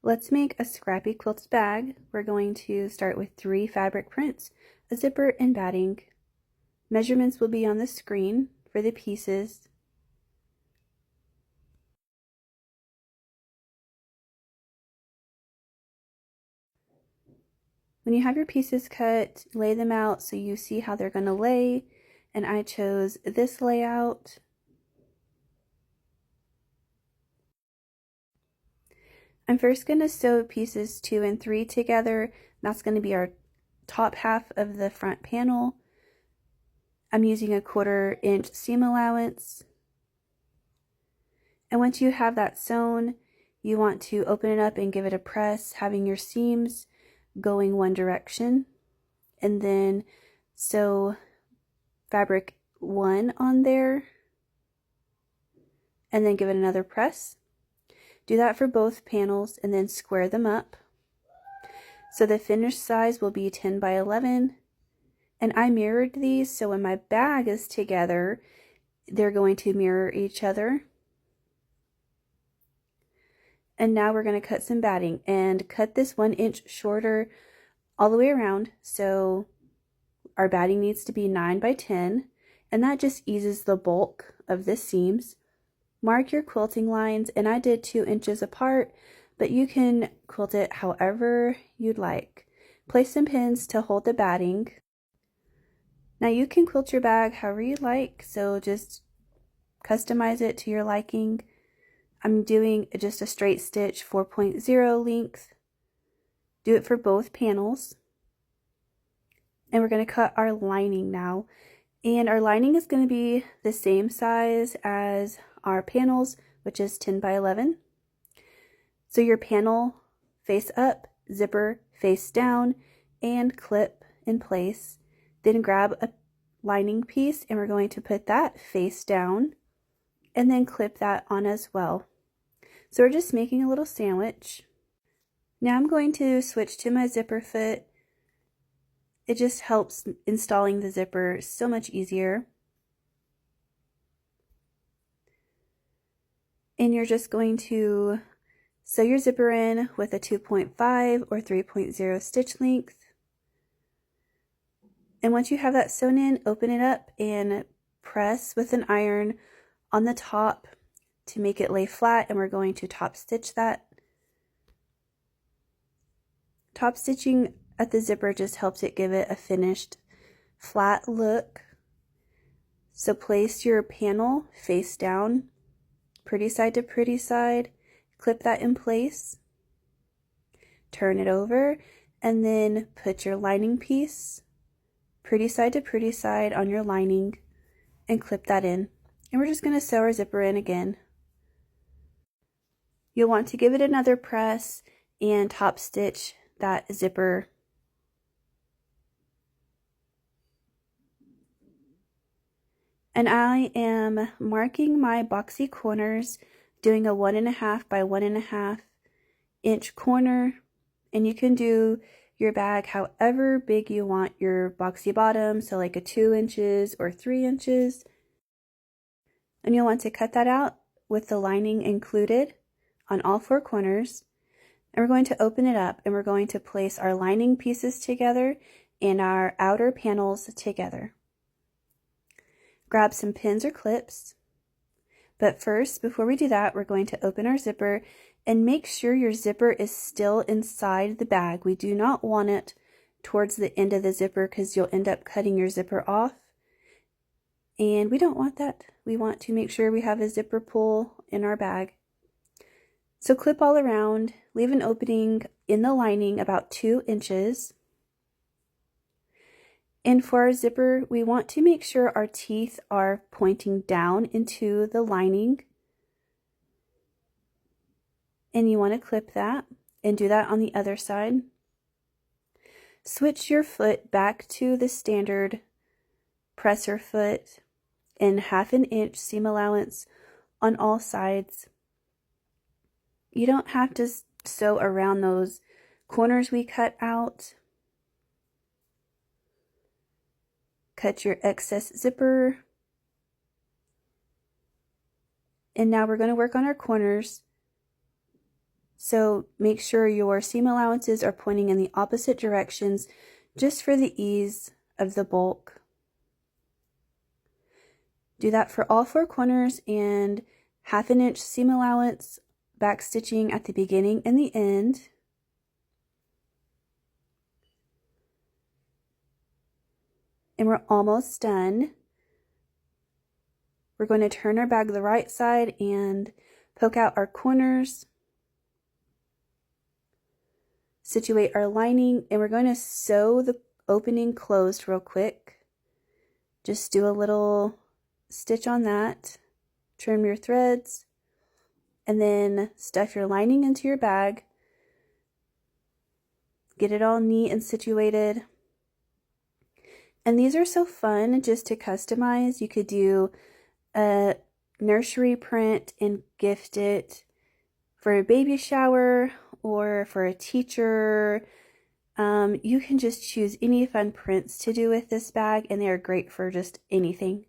Let's make a scrappy quilted bag. We're going to start with 3 fabric prints, a zipper, and batting. Measurements will be on the screen for the pieces. When you have your pieces cut, lay them out so you see how they're going to lay, and I chose this layout. I'm first going to sew pieces 2 and 3 together. That's going to be our top half of the front panel. I'm using a 1/4 inch seam allowance. And once you have that sewn, you want to open it up and give it a press, having your seams going one direction, and then sew fabric 1 on there, and then give it another press. Do that for both panels and then square them up. So the finished size will be 10 by 11, and I mirrored these so when my bag is together, they're going to mirror each other. And now we're going to cut some batting and cut this 1 inch shorter all the way around. So our batting needs to be 9 by 10, and that just eases the bulk of the seams. Mark your quilting lines, and I did 2 inches apart, but you can quilt it however you'd like. Place some pins to hold the batting. Now you can quilt your bag however you like, so just customize it to your liking. I'm doing just a straight stitch 4.0 length. Do it for both panels. And we're going to cut our lining now. And our lining is going to be the same size as our panels, which is 10 by 11. So your panel face up, zipper face down, and clip in place. Then grab a lining piece and we're going to put that face down and then clip that on as well. So we're just making a little sandwich. Now I'm going to switch to my zipper foot. It just helps installing the zipper so much easier. And you're just going to sew your zipper in with a 2.5 or 3.0 stitch length. And once you have that sewn in, open it up and press with an iron on the top to make it lay flat, and we're going to top stitch that. Top stitching at the zipper just helps it give it a finished flat look. So place your panel face down, pretty side to pretty side, clip that in place, turn it over, and then put your lining piece pretty side to pretty side on your lining and clip that in. And we're just going to sew our zipper in again. You'll want to give it another press and top stitch that zipper. And I am marking my boxy corners, doing a 1.5 by 1.5 inch corner, and you can do your bag however big you want your boxy bottom, so like a 2 inches or 3 inches. And you'll want to cut that out with the lining included on all 4 corners. And we're going to open it up and we're going to place our lining pieces together and our outer panels together. Grab some pins or clips. But first, before we do that, we're going to open our zipper and make sure your zipper is still inside the bag. We do not want it towards the end of the zipper because you'll end up cutting your zipper off. And we don't want that. We want to make sure we have a zipper pull in our bag. So clip all around, leave an opening in the lining about 2 inches. And for our zipper, we want to make sure our teeth are pointing down into the lining. And you want to clip that and do that on the other side. Switch your foot back to the standard presser foot and 1/2 inch seam allowance on all sides. You don't have to sew around those corners we cut out. Cut your excess zipper. And now we're going to work on our corners. So make sure your seam allowances are pointing in the opposite directions just for the ease of the bulk. Do that for all 4 corners and 1/2 inch seam allowance back stitching at the beginning and the end. And we're almost done. We're going to turn our bag the right side and poke out our corners, situate our lining, and we're going to sew the opening closed real quick. Just do a little stitch on that, trim your threads, and then stuff your lining into your bag. Get it all neat and situated. And these are so fun just to customize. You could do a nursery print and gift it for a baby shower or for a teacher. You can just choose any fun prints to do with this bag, and they are great for just anything.